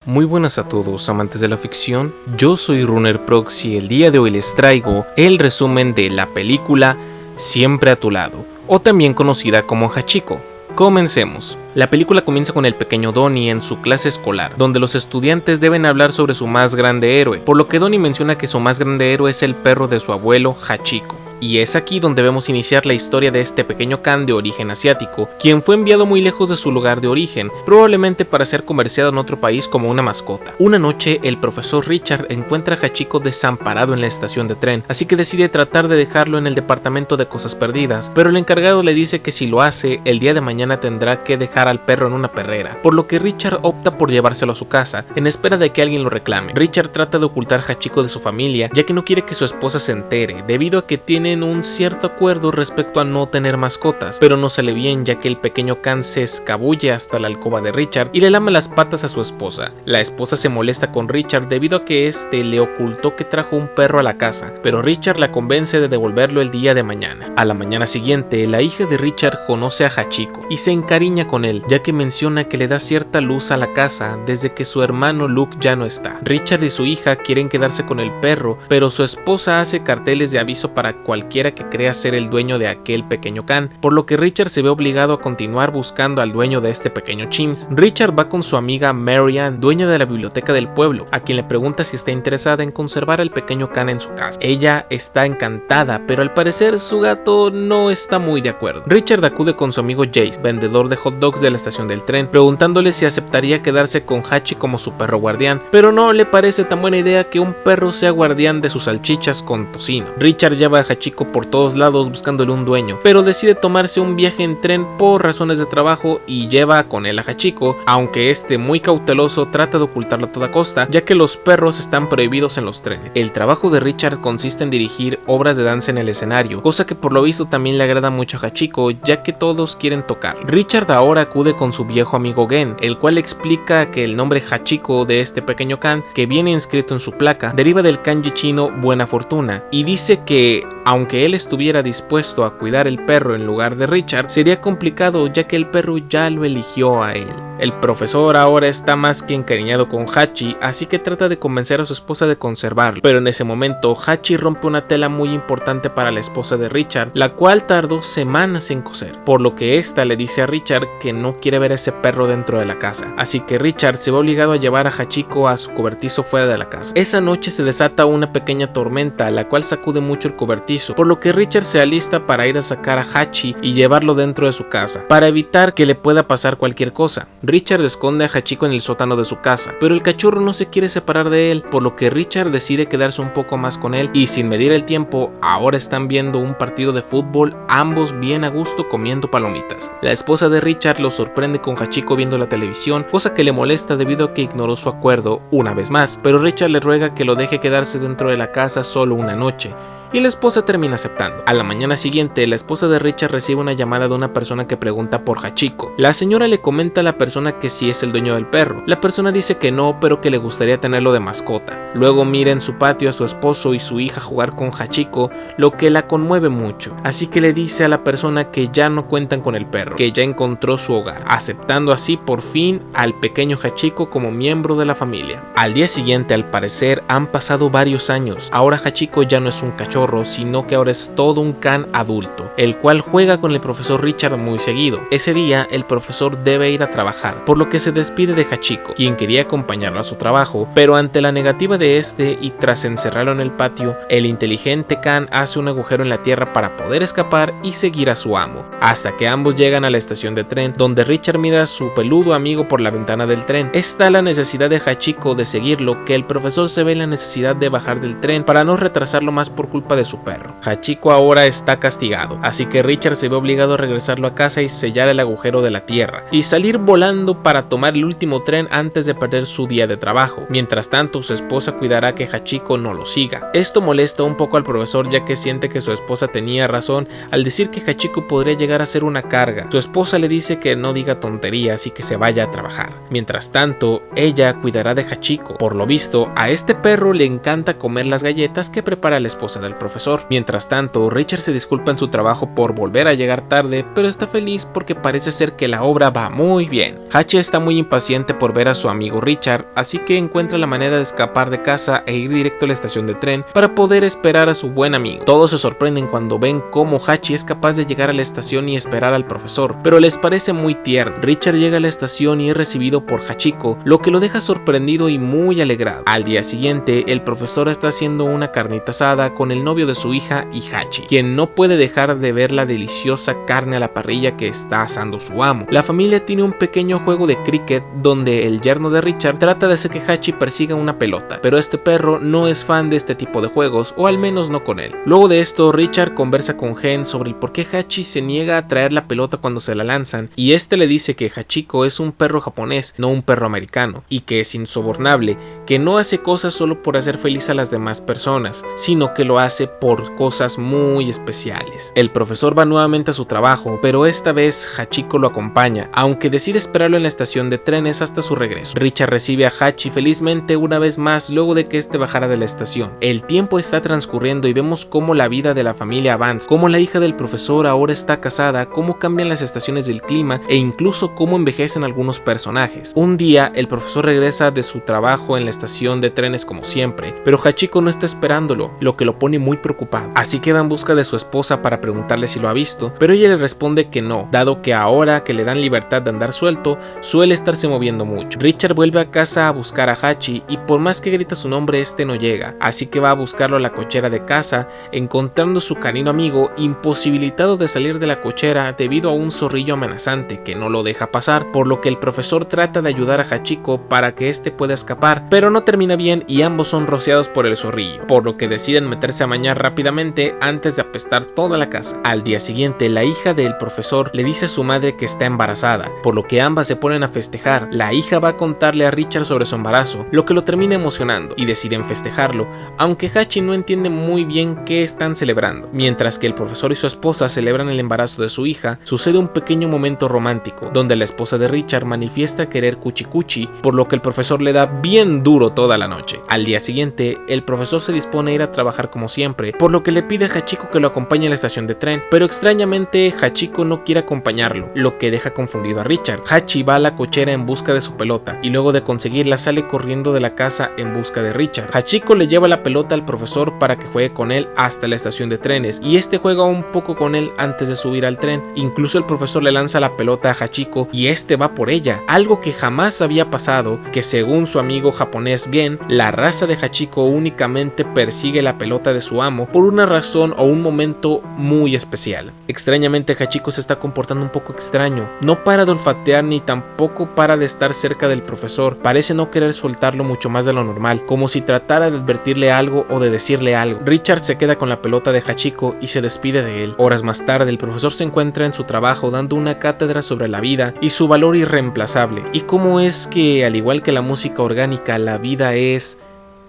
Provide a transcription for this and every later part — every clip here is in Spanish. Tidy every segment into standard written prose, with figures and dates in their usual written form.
Muy buenas a todos, amantes de la ficción. Yo soy Runner Prox y el día de hoy les traigo el resumen de la película Siempre a tu lado, o también conocida como Hachiko. Comencemos. La película comienza con el pequeño Donnie en su clase escolar, donde los estudiantes deben hablar sobre su más grande héroe, por lo que Donnie menciona que su más grande héroe es el perro de su abuelo, Hachiko. Y es aquí donde vemos iniciar la historia de este pequeño can de origen asiático, quien fue enviado muy lejos de su lugar de origen, probablemente para ser comerciado en otro país como una mascota. Una noche, el profesor Richard encuentra a Hachiko desamparado en la estación de tren, así que decide tratar de dejarlo en el departamento de cosas perdidas, pero el encargado le dice que si lo hace, el día de mañana tendrá que dejar al perro en una perrera, por lo que Richard opta por llevárselo a su casa, en espera de que alguien lo reclame. Richard trata de ocultar a Hachiko de su familia, ya que no quiere que su esposa se entere, debido a que tienen un cierto acuerdo respecto a no tener mascotas, pero no sale bien ya que el pequeño can se escabulle hasta la alcoba de Richard y le lame las patas a su esposa. La esposa se molesta con Richard debido a que este le ocultó que trajo un perro a la casa, pero Richard la convence de devolverlo el día de mañana. A la mañana siguiente, la hija de Richard conoce a Hachiko y se encariña con él, ya que menciona que le da cierta luz a la casa desde que su hermano Luke ya no está. Richard y su hija quieren quedarse con el perro, pero su esposa hace carteles de aviso para cualquiera que crea ser el dueño de aquel pequeño can, por lo que Richard se ve obligado a continuar buscando al dueño de este pequeño chimps. Richard va con su amiga Mary Ann, dueña de la biblioteca del pueblo, a quien le pregunta si está interesada en conservar al pequeño can en su casa. Ella está encantada, pero al parecer su gato no está muy de acuerdo. Richard acude con su amigo Jace, vendedor de hot dogs de la estación del tren, preguntándole si aceptaría quedarse con Hachi como su perro guardián, pero no le parece tan buena idea que un perro sea guardián de sus salchichas con tocino. Richard lleva a Hachiko por todos lados buscándole un dueño, pero decide tomarse un viaje en tren por razones de trabajo y lleva con él a Hachiko, aunque este muy cauteloso trata de ocultarlo a toda costa, ya que los perros están prohibidos en los trenes. El trabajo de Richard consiste en dirigir obras de danza en el escenario, cosa que por lo visto también le agrada mucho a Hachiko, ya que todos quieren tocar. Richard ahora acude con su viejo amigo Gen, el cual explica que el nombre Hachiko de este pequeño can, que viene inscrito en su placa, deriva del kanji chino buena fortuna, y dice que aunque él estuviera dispuesto a cuidar el perro en lugar de Richard, sería complicado ya que el perro ya lo eligió a él. El profesor ahora está más que encariñado con Hachi, así que trata de convencer a su esposa de conservarlo, pero en ese momento Hachi rompe una tela muy importante para la esposa de Richard, la cual tardó semanas en coser, por lo que esta le dice a Richard que no quiere ver a ese perro dentro de la casa, así que Richard se ve obligado a llevar a Hachiko a su cobertizo fuera de la casa. Esa noche se desata una pequeña tormenta, la cual sacude mucho el cobertizo, por lo que Richard se alista para ir a sacar a Hachi y llevarlo dentro de su casa, para evitar que le pueda pasar cualquier cosa. Richard esconde a Hachiko en el sótano de su casa, pero el cachorro no se quiere separar de él, por lo que Richard decide quedarse un poco más con él y sin medir el tiempo, ahora están viendo un partido de fútbol, ambos bien a gusto comiendo palomitas. La esposa de Richard lo sorprende con Hachiko viendo la televisión, cosa que le molesta debido a que ignoró su acuerdo una vez más, pero Richard le ruega que lo deje quedarse dentro de la casa solo una noche, y la esposa termina aceptando. A la mañana siguiente, la esposa de Richard recibe una llamada de una persona que pregunta por Hachiko. La señora le comenta a la persona que sí es el dueño del perro. La persona dice que no, pero que le gustaría tenerlo de mascota. Luego mira en su patio a su esposo y su hija jugar con Hachiko, lo que la conmueve mucho. Así que le dice a la persona que ya no cuentan con el perro, que ya encontró su hogar, aceptando así por fin al pequeño Hachiko como miembro de la familia. Al día siguiente, al parecer, han pasado varios años. Ahora Hachiko ya no es un cachorro, sino que ahora es todo un can adulto, el cual juega con el profesor Richard muy seguido. Ese día el profesor debe ir a trabajar, por lo que se despide de Hachiko, quien quería acompañarlo a su trabajo, pero ante la negativa de este y tras encerrarlo en el patio, el inteligente can hace un agujero en la tierra para poder escapar y seguir a su amo, hasta que ambos llegan a la estación de tren, donde Richard mira a su peludo amigo por la ventana del tren. Es tal la necesidad de Hachiko de seguirlo que el profesor se ve en la necesidad de bajar del tren para no retrasarlo más por culpa de su perro. Hachiko ahora está castigado, así que Richard se ve obligado a regresarlo a casa y sellar el agujero de la tierra y salir volando para tomar el último tren antes de perder su día de trabajo. Mientras tanto, su esposa cuidará que Hachiko no lo siga. Esto molesta un poco al profesor, ya que siente que su esposa tenía razón al decir que Hachiko podría llegar a ser una carga. Su esposa le dice que no diga tonterías y que se vaya a trabajar. Mientras tanto, ella cuidará de Hachiko. Por lo visto, a este perro le encanta comer las galletas que prepara la esposa del profesor. Mientras tanto, Richard se disculpa en su trabajo por volver a llegar tarde, pero está feliz porque parece ser que la obra va muy bien. Hachi está muy impaciente por ver a su amigo Richard, así que encuentra la manera de escapar de casa e ir directo a la estación de tren para poder esperar a su buen amigo. Todos se sorprenden cuando ven cómo Hachi es capaz de llegar a la estación y esperar al profesor, pero les parece muy tierno. Richard llega a la estación y es recibido por Hachiko, lo que lo deja sorprendido y muy alegrado. Al día siguiente, el profesor está haciendo una carnita asada con el novio de su hija y Hachi, quien no puede dejar de ver la deliciosa carne a la parrilla que está asando su amo. La familia tiene un pequeño juego de cricket donde el yerno de Richard trata de hacer que Hachi persiga una pelota, pero este perro no es fan de este tipo de juegos, o al menos no con él. Luego de esto, Richard conversa con Gen sobre el por qué Hachi se niega a traer la pelota cuando se la lanzan, y este le dice que Hachiko es un perro japonés, no un perro americano, y que es insobornable, que no hace cosas solo por hacer feliz a las demás personas, sino que lo hace por cosas muy especiales. El profesor va nuevamente a su trabajo, pero esta vez Hachiko lo acompaña, aunque decide esperarlo en la estación de trenes hasta su regreso. Richard recibe a Hachi felizmente una vez más luego de que este bajara de la estación. El tiempo está transcurriendo y vemos cómo la vida de la familia avanza, cómo la hija del profesor ahora está casada, cómo cambian las estaciones del clima e incluso cómo envejecen algunos personajes. Un día el profesor regresa de su trabajo en la estación de trenes como siempre, pero Hachiko no está esperándolo, lo que lo pone muy preocupado. Así que va en busca de su esposa para preguntarle si lo ha visto, pero ella le responde que no, dado que ahora que le dan libertad de andar suelto, suele estarse moviendo mucho. Richard vuelve a casa a buscar a Hachi y por más que grita su nombre, este no llega, así que va a buscarlo a la cochera de casa, encontrando su canino amigo imposibilitado de salir de la cochera debido a un zorrillo amenazante que no lo deja pasar, por lo que el profesor trata de ayudar a Hachiko para que este pueda escapar, pero no termina bien y ambos son rociados por el zorrillo, por lo que deciden meterse a bañar rápidamente antes de apestar toda la casa. Al día siguiente, la hija del profesor le dice a su madre que está embarazada, por lo que ambas se ponen a festejar. La hija va a contarle a Richard sobre su embarazo, lo que lo termina emocionando y deciden festejarlo, aunque Hachi no entiende muy bien qué están celebrando. Mientras que el profesor y su esposa celebran el embarazo de su hija, sucede un pequeño momento romántico, donde la esposa de Richard manifiesta querer cuchi cuchi, por lo que el profesor le da bien duro toda la noche. Al día siguiente, el profesor se dispone a ir a trabajar como siempre, por lo que le pide a Hachiko que lo acompañe a la estación de tren, pero extrañamente Hachiko no quiere acompañarlo, lo que deja confundido a Richard. Hachi va a la cochera en busca de su pelota, y luego de conseguirla sale corriendo de la casa en busca de Richard. Hachiko le lleva la pelota al profesor para que juegue con él hasta la estación de trenes, y este juega un poco con él antes de subir al tren. Incluso el profesor le lanza la pelota a Hachiko y este va por ella, algo que jamás había pasado, que según su amigo japonés Gen, la raza de Hachiko únicamente persigue la pelota de su amo por una razón o un momento muy especial. Extrañamente Hachiko se está comportando un poco extraño, no para de olfatear ni tampoco para de estar cerca del profesor, parece no querer soltarlo mucho más de lo normal, como si tratara de advertirle algo o de decirle algo. Richard se queda con la pelota de Hachiko y se despide de él. Horas más tarde el profesor se encuentra en su trabajo dando una cátedra sobre la vida y su valor irreemplazable, y cómo es que al igual que la música orgánica, la vida es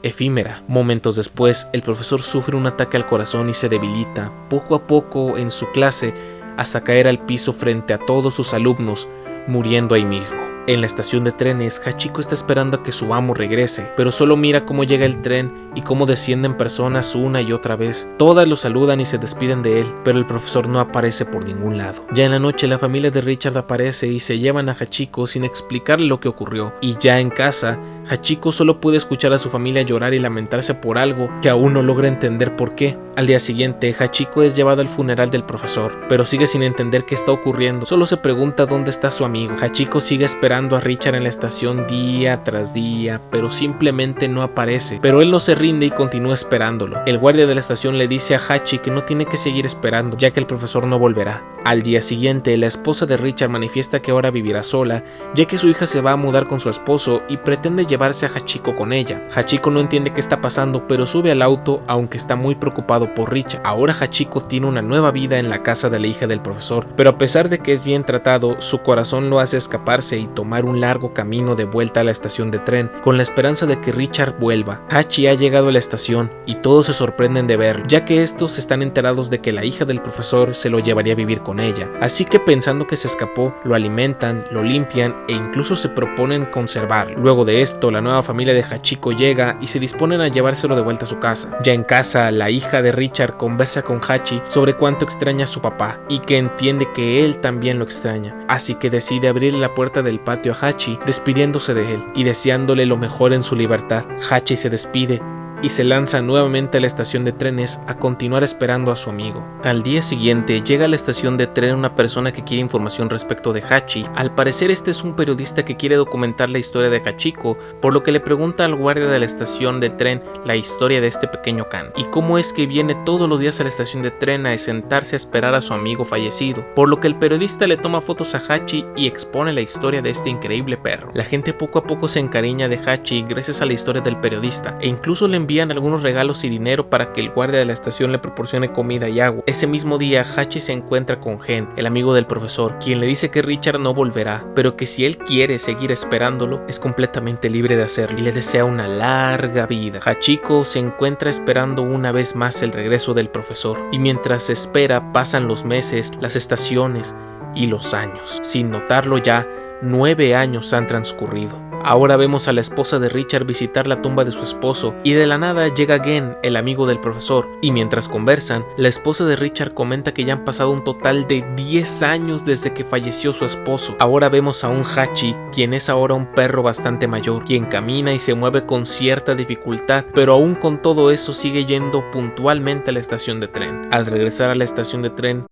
efímera. Momentos después, el profesor sufre un ataque al corazón y se debilita poco a poco en su clase hasta caer al piso frente a todos sus alumnos, muriendo ahí mismo. En la estación de trenes, Hachiko está esperando a que su amo regrese, pero solo mira cómo llega el tren y cómo descienden personas una y otra vez. Todas lo saludan y se despiden de él, pero el profesor no aparece por ningún lado. Ya en la noche, la familia de Richard aparece y se llevan a Hachiko sin explicarle lo que ocurrió. Y ya en casa, Hachiko solo puede escuchar a su familia llorar y lamentarse por algo que aún no logra entender por qué. Al día siguiente, Hachiko es llevado al funeral del profesor, pero sigue sin entender qué está ocurriendo. Solo se pregunta dónde está su amigo. Hachiko sigue esperando a Richard en la estación día tras día, pero simplemente no aparece. Pero él no se rinde y continúa esperándolo. El guardia de la estación le dice a Hachi que no tiene que seguir esperando, ya que el profesor no volverá. Al día siguiente, la esposa de Richard manifiesta que ahora vivirá sola, ya que su hija se va a mudar con su esposo y pretende llevarse a Hachiko con ella. Hachiko no entiende qué está pasando, pero sube al auto, aunque está muy preocupado por Richard. Ahora Hachiko tiene una nueva vida en la casa de la hija del profesor, pero a pesar de que es bien tratado, su corazón lo hace escaparse y tomar un largo camino de vuelta a la estación de tren, con la esperanza de que Richard vuelva. Hachi ha llegado a la estación y todos se sorprenden de verlo, ya que estos están enterados de que la hija del profesor se lo llevaría a vivir con ella, así que pensando que se escapó, lo alimentan, lo limpian e incluso se proponen conservarlo. Luego de esto, esto, la nueva familia de Hachiko llega y se disponen a llevárselo de vuelta a su casa. Ya en casa, la hija de Richard conversa con Hachi sobre cuánto extraña a su papá y que entiende que él también lo extraña, así que decide abrirle la puerta del patio a Hachi, despidiéndose de él y deseándole lo mejor en su libertad. Hachi se despide y se lanza nuevamente a la estación de trenes a continuar esperando a su amigo. Al día siguiente llega a la estación de tren una persona que quiere información respecto de Hachi. Al parecer este es un periodista que quiere documentar la historia de Hachiko, por lo que le pregunta al guardia de la estación de tren la historia de este pequeño can y cómo es que viene todos los días a la estación de tren a sentarse a esperar a su amigo fallecido, por lo que el periodista le toma fotos a Hachi y expone la historia de este increíble perro. La gente poco a poco se encariña de Hachi gracias a la historia del periodista e incluso le envían algunos regalos y dinero para que el guardia de la estación le proporcione comida y agua. Ese mismo día, Hachi se encuentra con Gen, el amigo del profesor, quien le dice que Richard no volverá, pero que si él quiere seguir esperándolo, es completamente libre de hacerlo y le desea una larga vida. Hachiko se encuentra esperando una vez más el regreso del profesor, y mientras espera pasan los meses, las estaciones y los años. Sin notarlo ya, 9 años han transcurrido. Ahora vemos a la esposa de Richard visitar la tumba de su esposo y de la nada llega Gen, el amigo del profesor, y mientras conversan, la esposa de Richard comenta que ya han pasado un total de 10 años desde que falleció su esposo. Ahora vemos a un Hachi, quien es ahora un perro bastante mayor, quien camina y se mueve con cierta dificultad, pero aún con todo eso sigue yendo puntualmente a la estación de tren. Al regresar a la estación de tren,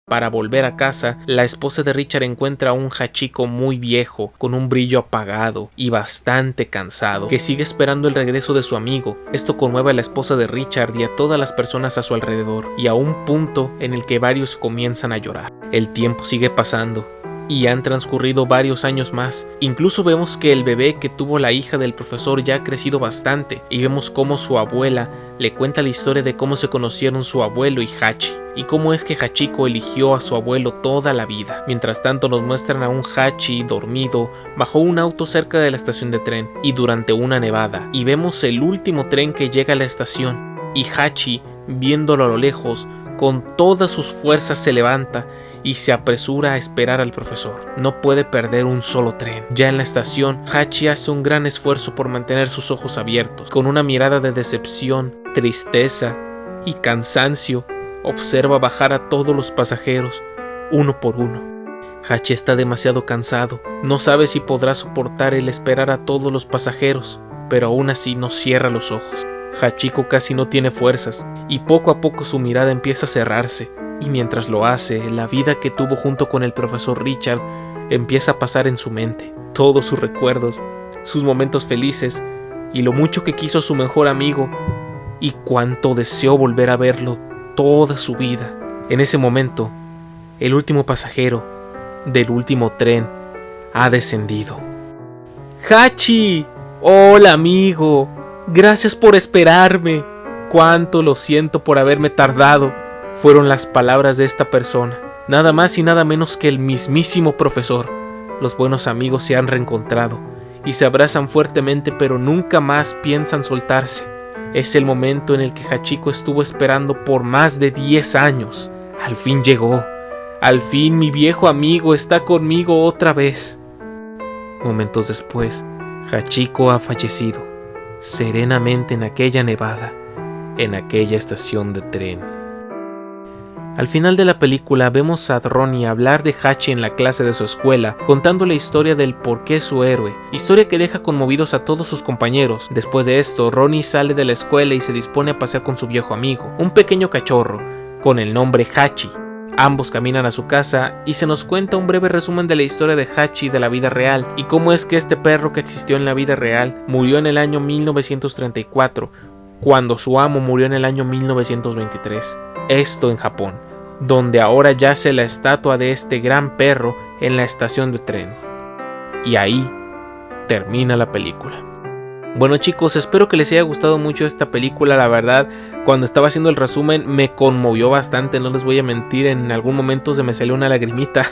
para volver a casa, la esposa de Richard encuentra a un Hachiko muy viejo, con un brillo apagado y bastante cansado, que sigue esperando el regreso de su amigo. Esto conmueve a la esposa de Richard y a todas las personas a su alrededor, y a un punto en el que varios comienzan a llorar. El tiempo sigue pasando y han transcurrido varios años más. Incluso vemos que el bebé que tuvo la hija del profesor ya ha crecido bastante, y vemos cómo su abuela le cuenta la historia de cómo se conocieron su abuelo y Hachi, y cómo es que Hachiko eligió a su abuelo toda la vida. Mientras tanto nos muestran a un Hachi dormido bajo un auto cerca de la estación de tren y durante una nevada, y vemos el último tren que llega a la estación, y Hachi, viéndolo a lo lejos, con todas sus fuerzas se levanta y se apresura a esperar al profesor. No puede perder un solo tren. Ya en la estación, Hachi hace un gran esfuerzo por mantener sus ojos abiertos. Con una mirada de decepción, tristeza y cansancio, observa bajar a todos los pasajeros, uno por uno. Hachi está demasiado cansado. No sabe si podrá soportar el esperar a todos los pasajeros, pero aún así no cierra los ojos. Hachiko casi no tiene fuerzas y poco a poco su mirada empieza a cerrarse, y mientras lo hace, la vida que tuvo junto con el profesor Richard empieza a pasar en su mente. Todos sus recuerdos, sus momentos felices y lo mucho que quiso a su mejor amigo y cuánto deseó volver a verlo toda su vida. En ese momento, el último pasajero del último tren ha descendido. ¡Hachi! ¡Hola, amigo! Gracias por esperarme. Cuánto lo siento por haberme tardado. Fueron las palabras de esta persona. Nada más y nada menos que el mismísimo profesor. Los buenos amigos se han reencontrado y se abrazan fuertemente, pero nunca más piensan soltarse. Es el momento en el que Hachiko estuvo esperando por más de 10 años. Al fin llegó. Al fin mi viejo amigo está conmigo otra vez. Momentos después, Hachiko ha fallecido serenamente en aquella nevada, en aquella estación de tren. Al final de la película vemos a Ronnie hablar de Hachi en la clase de su escuela, contando la historia del por qué es su héroe, historia que deja conmovidos a todos sus compañeros. Después de esto, Ronnie sale de la escuela y se dispone a pasear con su viejo amigo, un pequeño cachorro, con el nombre Hachi. Ambos caminan a su casa y se nos cuenta un breve resumen de la historia de Hachi de la vida real y cómo es que este perro que existió en la vida real murió en el año 1934, cuando su amo murió en el año 1923. Esto en Japón, donde ahora yace la estatua de este gran perro en la estación de tren. Y ahí termina la película. Bueno chicos, espero que les haya gustado mucho esta película. La verdad, cuando estaba haciendo el resumen me conmovió bastante, no les voy a mentir, en algún momento se me salió una lagrimita.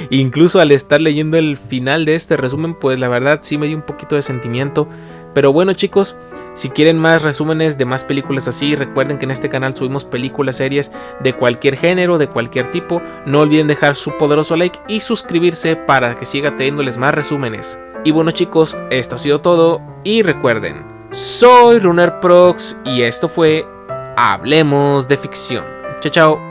Incluso al estar leyendo el final de este resumen, pues la verdad sí me dio un poquito de sentimiento. Pero bueno chicos, si quieren más resúmenes de más películas así, recuerden que en este canal subimos películas, series de cualquier género, de cualquier tipo. No olviden dejar su poderoso like y suscribirse para que siga trayéndoles más resúmenes. Y bueno chicos, esto ha sido todo y recuerden, soy RunnerProx y esto fue Hablemos de Ficción. Chao chao.